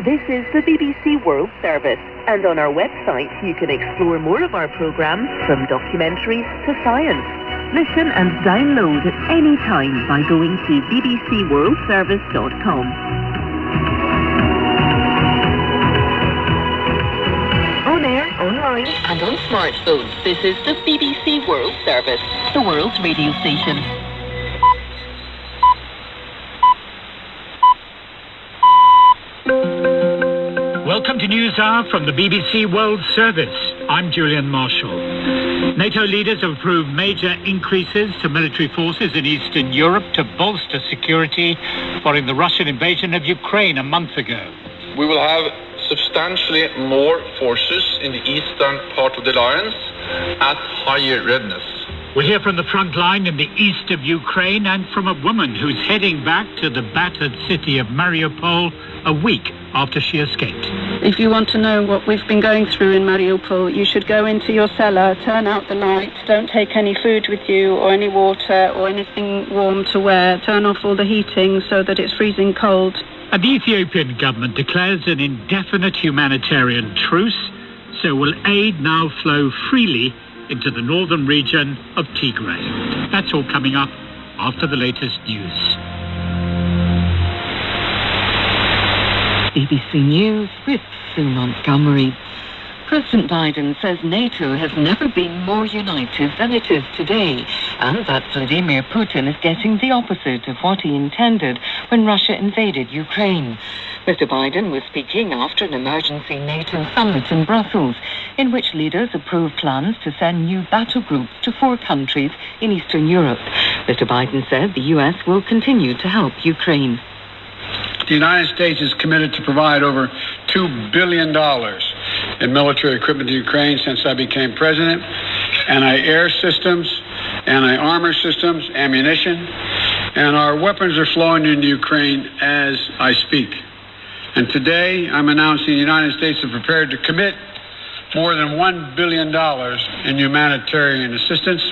This is the BBC World Service, and on our website you can explore more of our programmes, from documentaries to science. Listen and download at any time by going to bbcworldservice.com. On air, online and on smartphones, this is the BBC World Service, the world's radio station. Welcome to Newshour from the BBC World Service. I'm Julian Marshall. NATO leaders have approved major increases to military forces in Eastern Europe to bolster security following the Russian invasion of Ukraine a month ago. We will have substantially more forces in the eastern part of the alliance at higher readiness. We'll hear from the front line in the east of Ukraine and from a woman who's heading back to the battered city of Mariupol a week after she escaped. If you want to know what we've been going through in Mariupol, you should go into your cellar, turn out the light, don't take any food with you or any water or anything warm to wear, turn off all the heating so that it's freezing cold. And the Ethiopian government declares an indefinite humanitarian truce, so will aid now flow freely into the northern region of Tigray. That's all coming up after the latest news. BBC News with Sue Montgomery. President Biden says NATO has never been more united than it is today, and that Vladimir Putin is getting the opposite of what he intended when Russia invaded Ukraine. Mr. Biden was speaking after an emergency NATO summit in Brussels, in which leaders approved plans to send new battle groups to 4 countries in Eastern Europe. Mr. Biden said the US will continue to help Ukraine. The United States is committed to provide over $2 billion in military equipment to Ukraine since I became president. Anti-air systems, anti-armor systems, ammunition, and our weapons are flowing into Ukraine as I speak. And today I'm announcing the United States is prepared to commit more than $1 billion in humanitarian assistance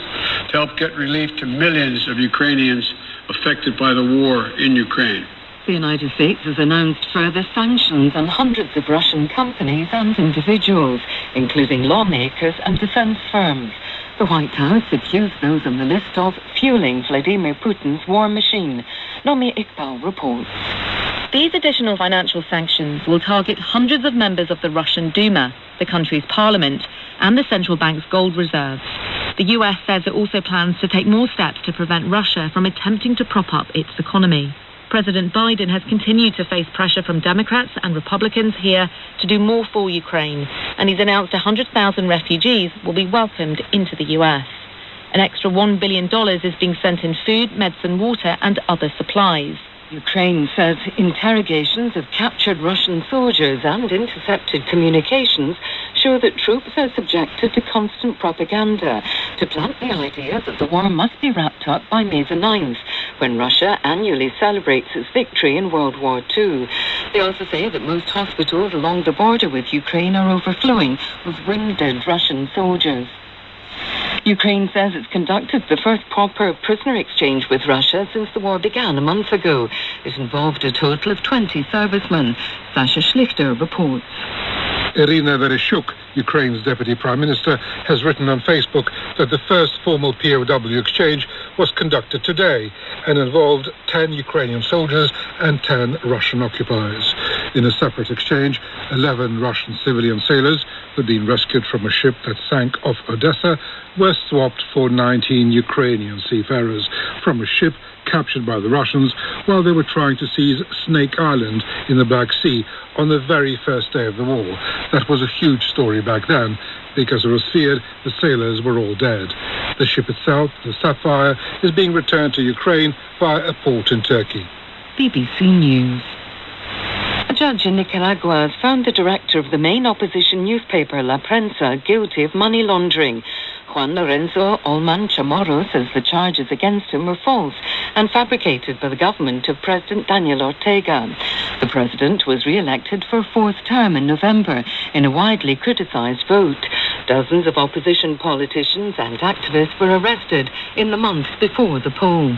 to help get relief to millions of Ukrainians affected by the war in Ukraine. The United States has announced further sanctions on hundreds of Russian companies and individuals, including lawmakers and defense firms. The White House accused those on the list of fueling Vladimir Putin's war machine. Nomi Iqbal reports. These additional financial sanctions will target hundreds of members of the Russian Duma, the country's parliament, and the central bank's gold reserves. The US says it also plans to take more steps to prevent Russia from attempting to prop up its economy. President Biden has continued to face pressure from Democrats and Republicans here to do more for Ukraine, and he's announced 100,000 refugees will be welcomed into the US. An extra $1 billion is being sent in food, medicine, water, and other supplies. Ukraine says interrogations of captured Russian soldiers and intercepted communications show that troops are subjected to constant propaganda to plant the idea that the war must be wrapped up by May the 9th, when Russia annually celebrates its victory in World War II. They also say that most hospitals along the border with Ukraine are overflowing with wounded Russian soldiers. Ukraine says it's conducted the first proper prisoner exchange with Russia since the war began a month ago. It involved a total of 20 servicemen. Sasha Schlichter reports. Irina Vereshchuk, Ukraine's deputy prime minister, has written on Facebook that the first formal POW exchange was conducted today and involved 10 Ukrainian soldiers and 10 Russian occupiers. In a separate exchange, 11 Russian civilian sailors who had been rescued from a ship that sank off Odessa were swapped for 19 Ukrainian seafarers from a ship captured by the Russians while they were trying to seize Snake Island in the Black Sea on the very first day of the war. That was a huge story back then because it was feared the sailors were all dead. The ship itself, the Sapphire, is being returned to Ukraine via a port in Turkey. BBC News. A judge in Nicaragua has found the director of the main opposition newspaper La Prensa guilty of money laundering. Juan Lorenzo Olman Chamorro says the charges against him were false and fabricated by the government of President Daniel Ortega. The president was re-elected for a 4th term in November in a widely criticised vote. Dozens of opposition politicians and activists were arrested in the month before the poll.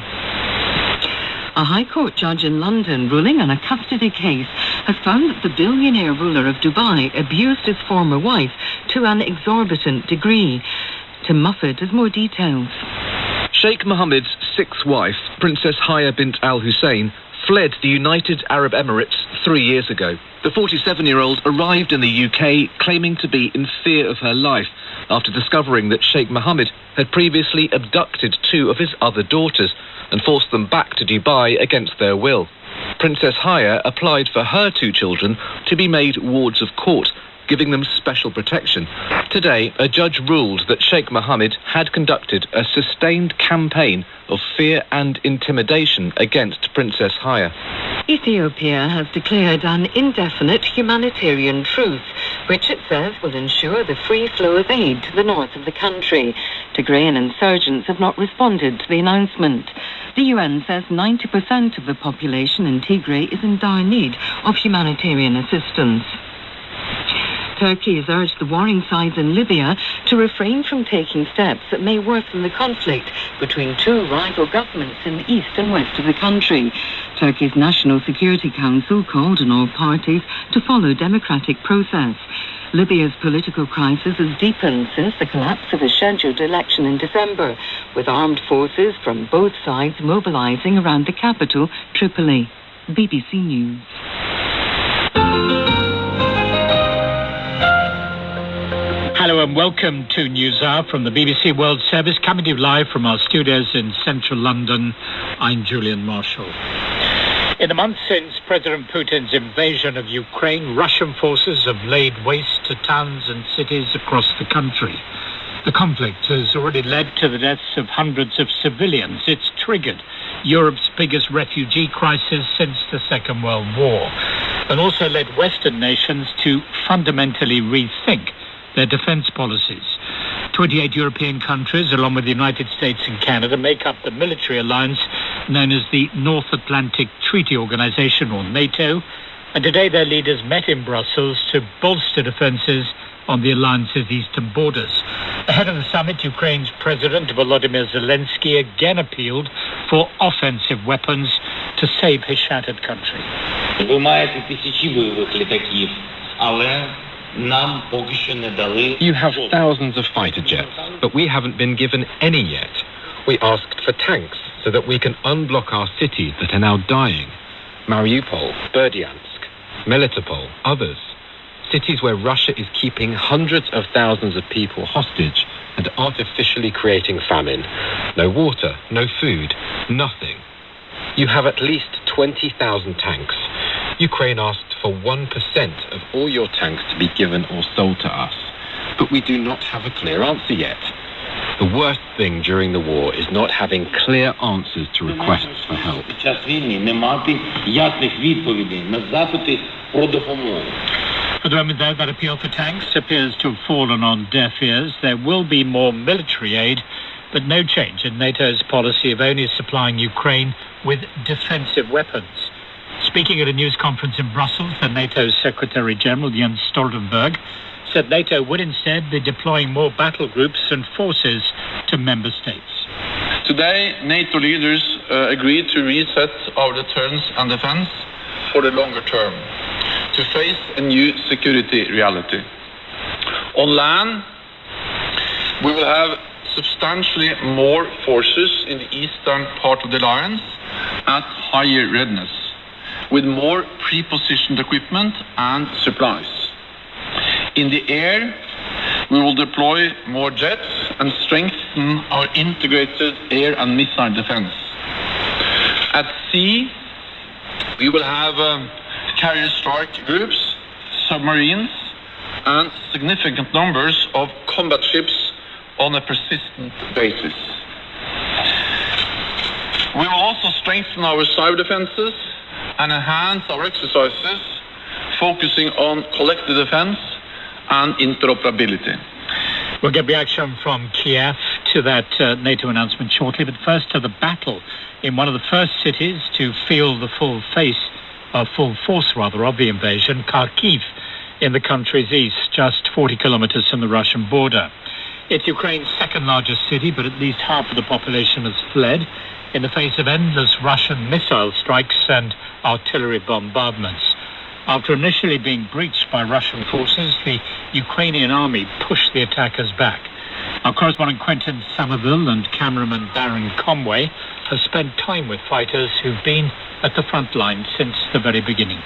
A High Court judge in London ruling on a custody case has found that the billionaire ruler of Dubai abused his former wife to an exorbitant degree. Tim Muffet has more details. Sheikh Mohammed's sixth wife, Princess Haya bint Al Hussein, fled the United Arab Emirates 3 years ago. The 47-year-old arrived in the UK claiming to be in fear of her life after discovering that Sheikh Mohammed had previously abducted 2 of his other daughters and forced them back to Dubai against their will. Princess Haya applied for her 2 children to be made wards of court, giving them special protection. Today, a judge ruled that Sheikh Mohammed had conducted a sustained campaign of fear and intimidation against Princess Haya. Ethiopia has declared an indefinite humanitarian truce, which it says will ensure the free flow of aid to the north of the country. Tigrayan insurgents have not responded to the announcement. The UN says 90% of the population in Tigray is in dire need of humanitarian assistance. Turkey has urged the warring sides in Libya to refrain from taking steps that may worsen the conflict between 2 rival governments in the east and west of the country. Turkey's National Security Council called on all parties to follow democratic process. Libya's political crisis has deepened since the collapse of a scheduled election in December, with armed forces from both sides mobilizing around the capital, Tripoli. BBC News. Hello and welcome to Newshour from the BBC World Service, coming to you live from our studios in central London. I'm Julian Marshall. In the months since President Putin's invasion of Ukraine, Russian forces have laid waste to towns and cities across the country. The conflict has already led to the deaths of hundreds of civilians. It's triggered Europe's biggest refugee crisis since the Second World War, and also led Western nations to fundamentally rethink their defence policies. 28 European countries, along with the United States and Canada, make up the military alliance known as the North Atlantic Treaty Organization, or NATO, and today their leaders met in Brussels to bolster defences on the alliance's eastern borders. Ahead of the summit, Ukraine's President Volodymyr Zelensky again appealed for offensive weapons to save his shattered country. Ви маєте тисячі бойових літаків, але You have thousands of fighter jets, but we haven't been given any yet. We asked for tanks so that we can unblock our cities that are now dying. Mariupol, Berdyansk, Melitopol, others. Cities where Russia is keeping hundreds of thousands of people hostage and artificially creating famine. No water, no food, nothing. You have at least 20,000 tanks. Ukraine asked for 1% of all your tanks to be given or sold to us. But we do not have a clear answer yet. The worst thing during the war is not having clear answers to requests for help. At the moment, though, that appeal for tanks appears to have fallen on deaf ears. There will be more military aid, but no change in NATO's policy of only supplying Ukraine with defensive weapons. Speaking at a news conference in Brussels, the NATO Secretary-General Jens Stoltenberg said NATO would instead be deploying more battle groups and forces to member states. Today, NATO leaders agreed to reset our deterrence and defense for the longer term, to face a new security reality. On land, we will have substantially more forces in the eastern part of the alliance at higher readiness, with more pre-positioned equipment and supplies. In the air, we will deploy more jets and strengthen our integrated air and missile defense. At sea, we will have carrier strike groups, submarines, and significant numbers of combat ships on a persistent basis. We will also strengthen our cyber defenses and enhance our exercises, focusing on collective defense and interoperability. We'll get reaction from Kiev to that NATO announcement shortly, but first to the battle in one of the first cities to feel the full force of the invasion, Kharkiv, in the country's east, just 40 kilometers from the Russian border. It's Ukraine's second largest city, but at least half of the population has fled in the face of endless Russian missile strikes and artillery bombardments. After initially being breached by Russian forces, the Ukrainian army pushed the attackers back. Our correspondent Quentin Somerville and cameraman Darren Conway have spent time with fighters who've been at the front line since the very beginning.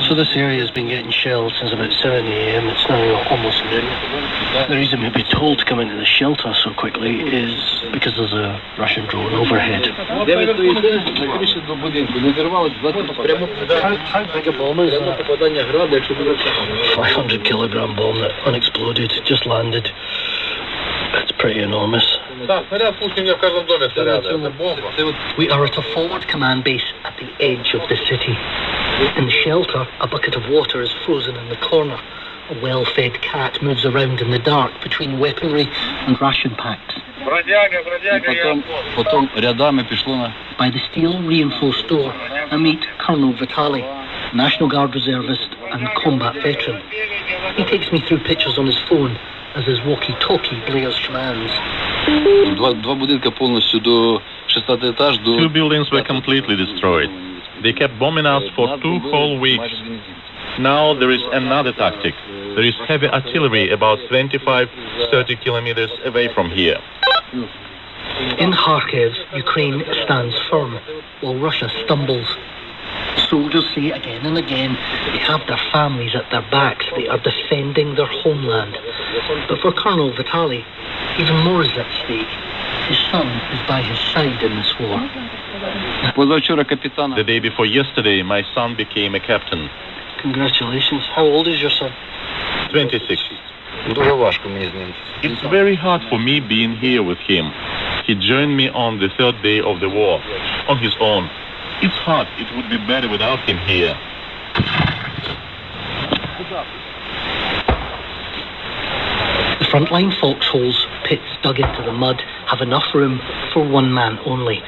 So this area has been getting shelled since about 7 a.m. It's now almost noon. The reason we've been told to come into the shelter so quickly is because there's a Russian drone overhead. How big a bomb is that? 500 kilogram bomb that unexploded, just landed. It's pretty enormous. We are at a forward command base at the edge of the city. In the shelter, a bucket of water is frozen in the corner. A well-fed cat moves around in the dark between weaponry and ration packs. By the steel reinforced door, I meet Colonel Vitali, National Guard reservist and combat veteran. He takes me through pictures on his phone as his walkie-talkie blares commands. 2 buildings were completely destroyed. They kept bombing us for 2 whole weeks. Now there is another tactic. There is heavy artillery about 25-30 kilometers away from here. In Kharkiv, Ukraine stands firm while Russia stumbles. Soldiers say again and again they have their families at their backs. They are defending their homeland. But for Colonel Vitali, even more is at stake. His son is by his side in this war. The day before yesterday, my son became a captain. Congratulations. How old is your son? 26. It's very hard for me being here with him. He joined me on the 3rd day of the war, on his own. It's hard. It would be better without him here. The frontline foxholes, pits dug into the mud, have enough room for one man only,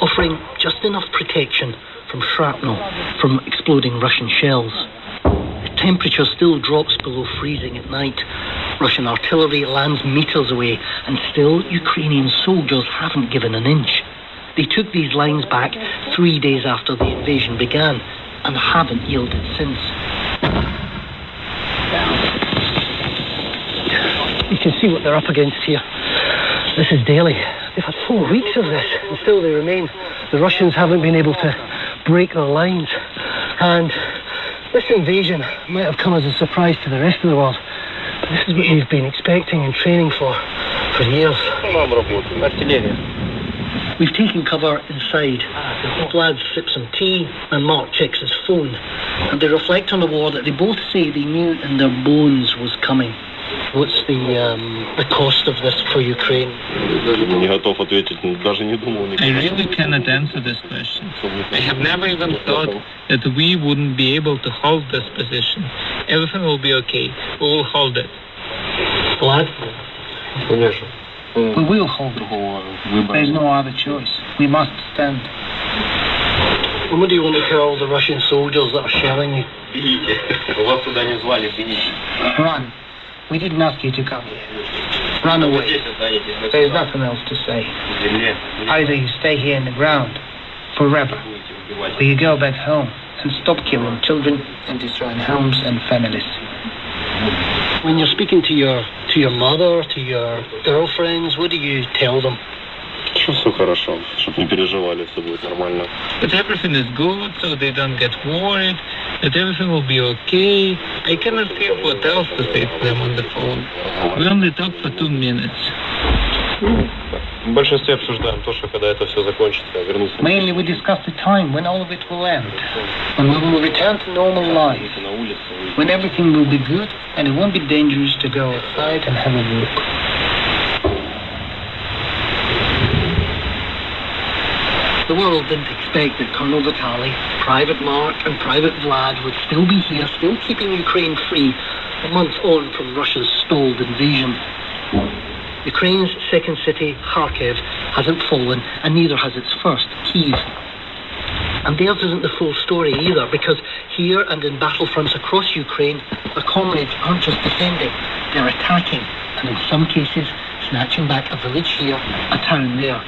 offering just enough protection from shrapnel, from exploding Russian shells. The temperature still drops below freezing at night. Russian artillery lands meters away, and still Ukrainian soldiers haven't given an inch. They took these lines back 3 days after the invasion began, and haven't yielded since. You can see what they're up against here. This is daily. They've had 4 weeks of this, and still they remain. The Russians haven't been able to break their lines. And this invasion might have come as a surprise to the rest of the world. But this is what we've been expecting and training for years. We've taken cover inside. Vlad sips some tea and Mark checks his phone. And they reflect on the war that they both say they knew in their bones was coming. What's the cost of this for Ukraine? I really cannot answer this question. I have never even thought that we wouldn't be able to hold this position. Everything will be okay. We will hold it. Vlad? We will hold it. There's no other choice. We must stand. And what do you want to tell the Russian soldiers that are shelling you? Run. We didn't ask you to come here. Run away. There's nothing else to say. Either you stay here in the ground forever, or you go back home and stop killing children and destroying homes and families. When you're speaking to your mother, to your girlfriends, what do you tell them? That everything is good, so they don't get worried, that everything will be okay. I cannot think what else to say to them on the phone. We only talked for 2 minutes. Mainly we discussed the time when all of it will end, when we will return to normal life, when everything will be good and it won't be dangerous to go outside and have a look. The world didn't expect that Colonel Vitali, Private Mark and Private Vlad would still be here, still keeping Ukraine free, a month on from Russia's stalled invasion. Ukraine's second city, Kharkiv, hasn't fallen, and neither has its first, Kyiv. And theirs isn't the full story either, because here and in battlefronts across Ukraine, their comrades aren't just defending, they're attacking, and in some cases, snatching back a village here, a town there.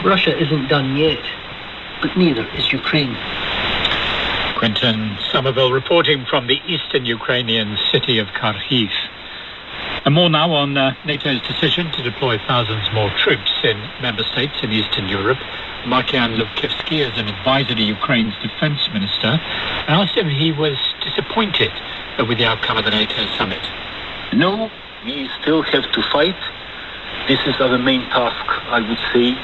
Russia isn't done yet, but neither is Ukraine. Quentin Somerville reporting from the eastern Ukrainian city of Kharkiv. And more now on NATO's decision to deploy thousands more troops in member states in Eastern Europe. Markian Lubkivsky is an advisor to Ukraine's defense minister. I asked him if he was disappointed with the outcome of the NATO summit. No, we still have to fight. This is our main task, I would say.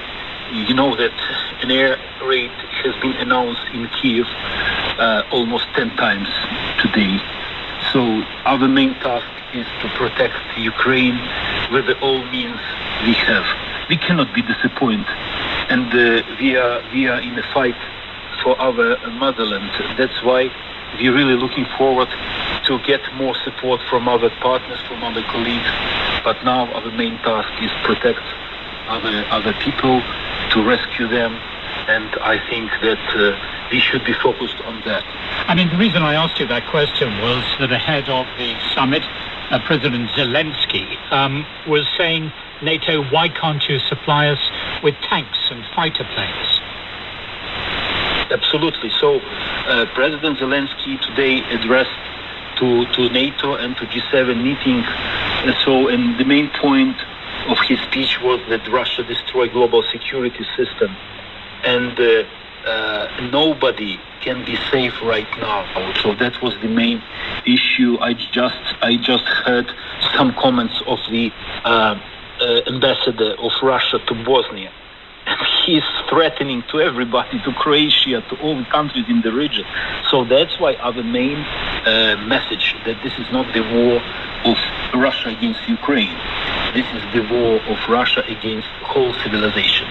You know that an air raid has been announced in Kiev almost 10 times today. So our main task is to protect Ukraine with all means we have. We cannot be disappointed. And we are in a fight for our motherland. That's why we're really looking forward to get more support from other partners, from other colleagues. But now our main task is protect other people, to rescue them, and I think that we should be focused on that. I mean, the reason I asked you that question was that ahead of the summit, President Zelensky was saying, NATO, why can't you supply us with tanks and fighter planes? Absolutely. So President Zelensky today addressed to NATO and to G7 meeting. And the main point of his speech was that Russia destroyed global security system, and nobody can be safe right now. So that was the main issue. I just heard some comments of the ambassador of Russia to Bosnia, and he's threatening to everybody, to Croatia, to all the countries in the region. So that's why our main message, that this is not the war of Russia against Ukraine. This is the war of Russia against whole civilization.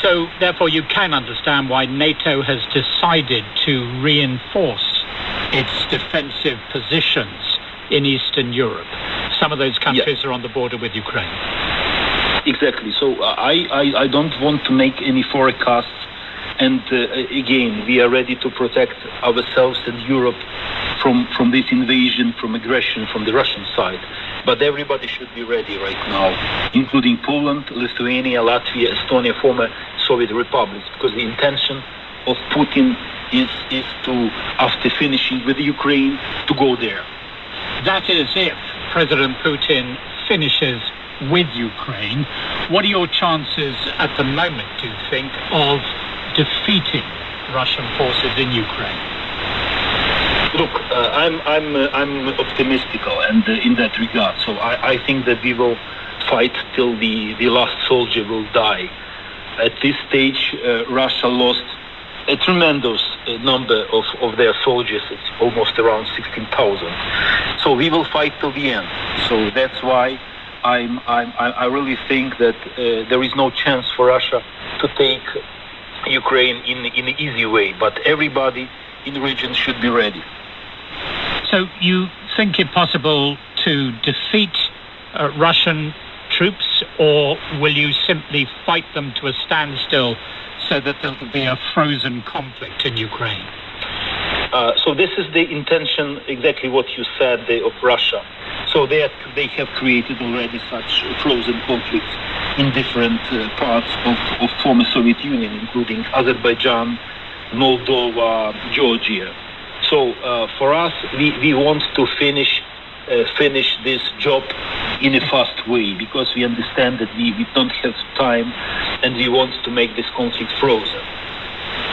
So, therefore, you can understand why NATO has decided to reinforce its defensive positions in Eastern Europe. Some of those countries are on the border with Ukraine. Exactly. So I don't want to make any forecasts. And again, we are ready to protect ourselves and Europe from this invasion, from aggression from the Russian side. But everybody should be ready right now, including Poland, Lithuania, Latvia, Estonia, former Soviet republics, because the intention of Putin is to, after finishing with Ukraine, to go there. That is if President Putin finishes with Ukraine. What are your chances at the moment, do you think, of defeating Russian forces in Ukraine? Look, I'm optimistic and in that regard. So I think that we will fight till the last soldier will die. At this stage, Russia lost a tremendous number of their soldiers. It's almost around 16,000. So we will fight till the end. So that's why I really think that there is no chance for Russia to take Ukraine in an easy way. But everybody in the region should be ready. So you think it possible to defeat Russian troops, or will you simply fight them to a standstill so that there will be a frozen conflict in Ukraine? So this is the intention, exactly what you said, of Russia. So they have created already such frozen conflicts in different parts of former Soviet Union, including Azerbaijan, Moldova, Georgia. So for us, we want to finish this job in a fast way, because we understand that we don't have time, and we want to make this conflict frozen.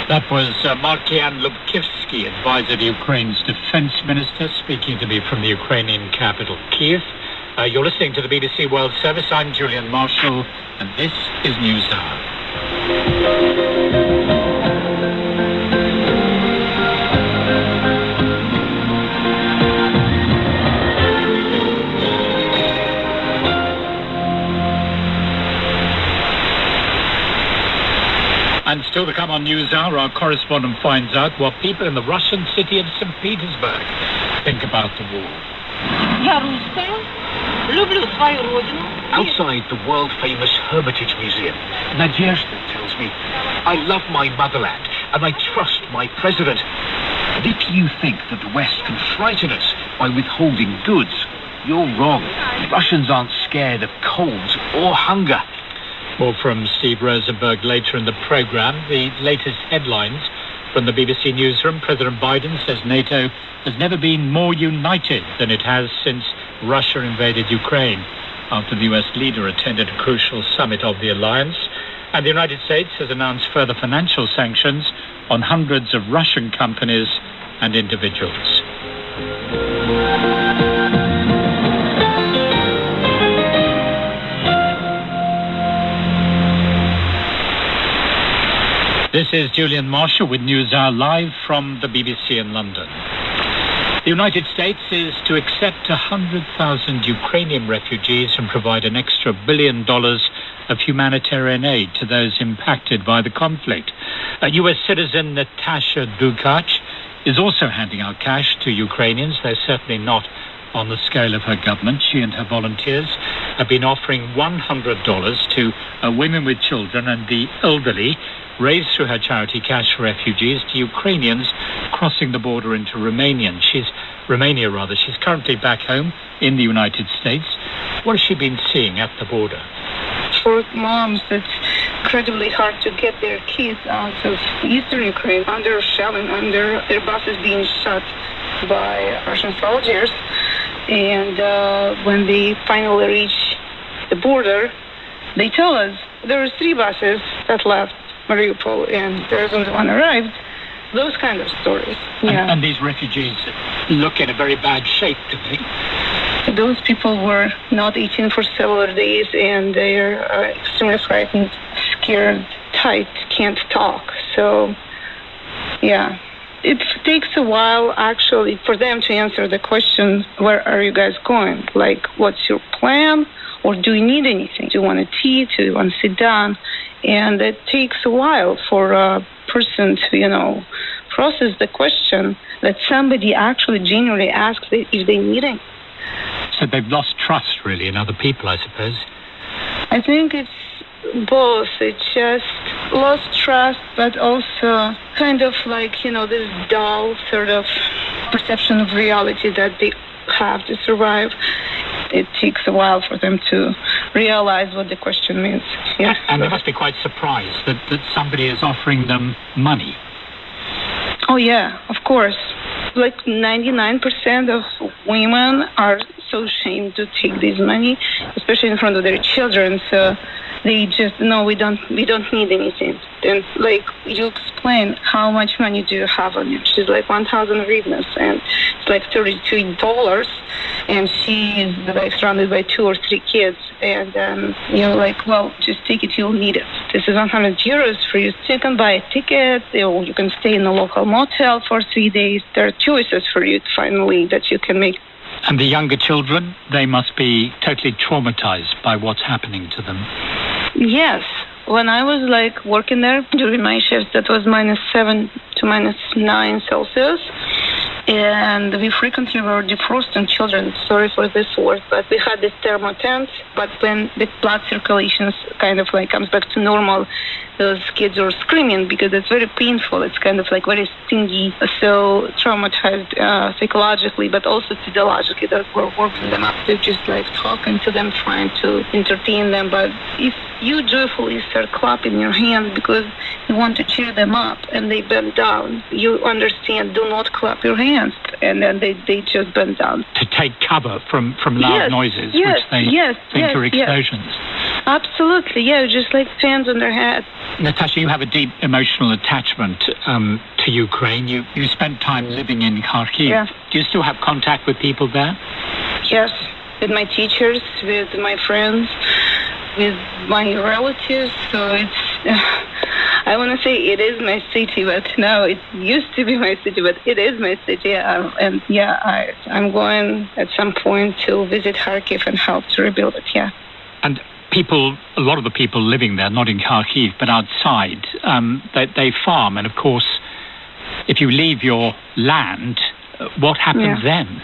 That was Markian Lubkivsky, advisor to Ukraine's defense minister, speaking to me from the Ukrainian capital, Kiev. You're listening to the BBC World Service. I'm Julian Marshall, and this is Newshour. And still to come on Newshour, our correspondent finds out what people in the Russian city of St. Petersburg think about the war. Outside the world-famous Hermitage Museum, Nadezhda tells me, I love my motherland and I trust my president. And if you think that the West can frighten us by withholding goods, you're wrong. Russians aren't scared of cold or hunger. More from Steve Rosenberg later in the programme. The latest headlines from the BBC Newsroom. President Biden says NATO has never been more united than it has since Russia invaded Ukraine, after the US leader attended a crucial summit of the alliance. And the United States has announced further financial sanctions on hundreds of Russian companies and individuals. This is Julian Marshall with Newshour live from the BBC in London. The United States is to accept 100,000 Ukrainian refugees and provide an extra $1 billion of humanitarian aid to those impacted by the conflict. US citizen Natasha Dukach is also handing out cash to Ukrainians. They're certainly not on the scale of her government. She and her volunteers have been offering $100 to women with children and the elderly, raised through her charity Cash for Refugees, to Ukrainians crossing the border into Romania. She's currently back home in the United States. What has she been seeing at the border? For moms, it's incredibly hard to get their kids out of eastern Ukraine under shelling, under their buses being shot by Russian soldiers. And when they finally reach the border, they tell us there were 3 buses that left Mariupol and there isn't one arrived. Those kind of stories. Yeah. And these refugees look in a very bad shape, do they? Those people were not eating for several days and they're extremely frightened, scared, tight, can't talk. So, yeah. It takes a while, actually, for them to answer the question, where are you guys going? Like, what's your plan? Or do you need anything? Do you want a tea? Do you want to sit down? And it takes a while for a person to, process the question that somebody actually genuinely asks if they need it. So they've lost trust, really, in other people, I suppose. I think it's both. It's just lost trust, but also kind of like, this dull sort of perception of reality that they have to survive. It takes a while for them to realize what the question means. Yes. And they must be quite surprised that somebody is offering them money. Oh, yeah, of course. Like 99% of women are so ashamed to take this money, especially in front of their children. So they just, no, we don't need anything. Then, like, you explain how much money do you have on you. She's like 1,000 hryvnias, and it's like $32. And she is like surrounded by 2 or 3 kids. And you're like, well, just take it, you'll need it. This is 100 euros for you. So you can buy a ticket, or you can stay in a local motel for 3 days. There are choices for you finally that you can make. And the younger children, they must be totally traumatized by what's happening to them. Yes. When I was like working there during my shifts, that was -7 to -9 Celsius. And we frequently were defrosting children. Sorry for this word, but we had this thermo tent. But when the blood circulation kind of like comes back to normal, those kids are screaming because it's very painful. It's kind of like very stingy. So traumatized psychologically, but also physiologically, that we're working them up. They're just like talking to them, trying to entertain them. But if you joyfully start clapping your hands because you want to cheer them up and they bend down, you understand, do not clap your hands. And then they just bend down. To take cover from loud noises, which they think are explosions. Yes. Absolutely, yeah, just like fans on their head. Natasha, you have a deep emotional attachment to Ukraine. You spent time living in Kharkiv. Yeah. Do you still have contact with people there? Yes, with my teachers, with my friends, with my relatives. So it's... I want to say it is my city, but no, it used to be my city, but it is my city. I'm going at some point to visit Kharkiv and help to rebuild it, yeah. And a lot of the people living there, not in Kharkiv, but outside, they farm. And of course, if you leave your land, what happens then?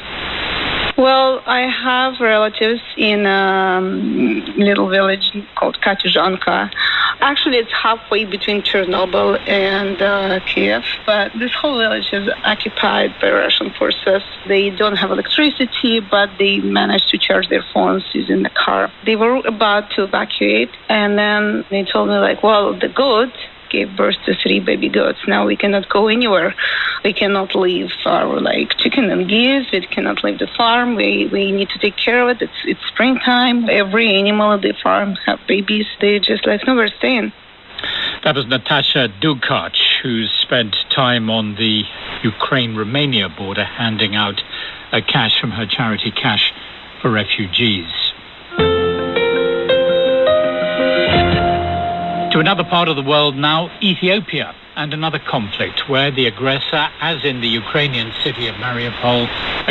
Well, I have relatives in a little village called kHz. Actually, it's halfway between Chernobyl and Kiev, but this whole village is occupied by Russian forces. They don't have electricity, but they managed to charge their phones using the car. They were about to evacuate, and then they told me, like, well, the goat gave birth to 3 baby goats. Now we cannot go anywhere. We cannot leave our chicken and geese. We cannot leave the farm. We need to take care of it. It's springtime. Every animal at the farm have babies. They just no, we're staying. That was Natasha Dukach, who spent time on the Ukraine-Romania border handing out cash from her charity Cash for Refugees. To another part of the world now, Ethiopia, and another conflict where the aggressor, as in the Ukrainian city of Mariupol,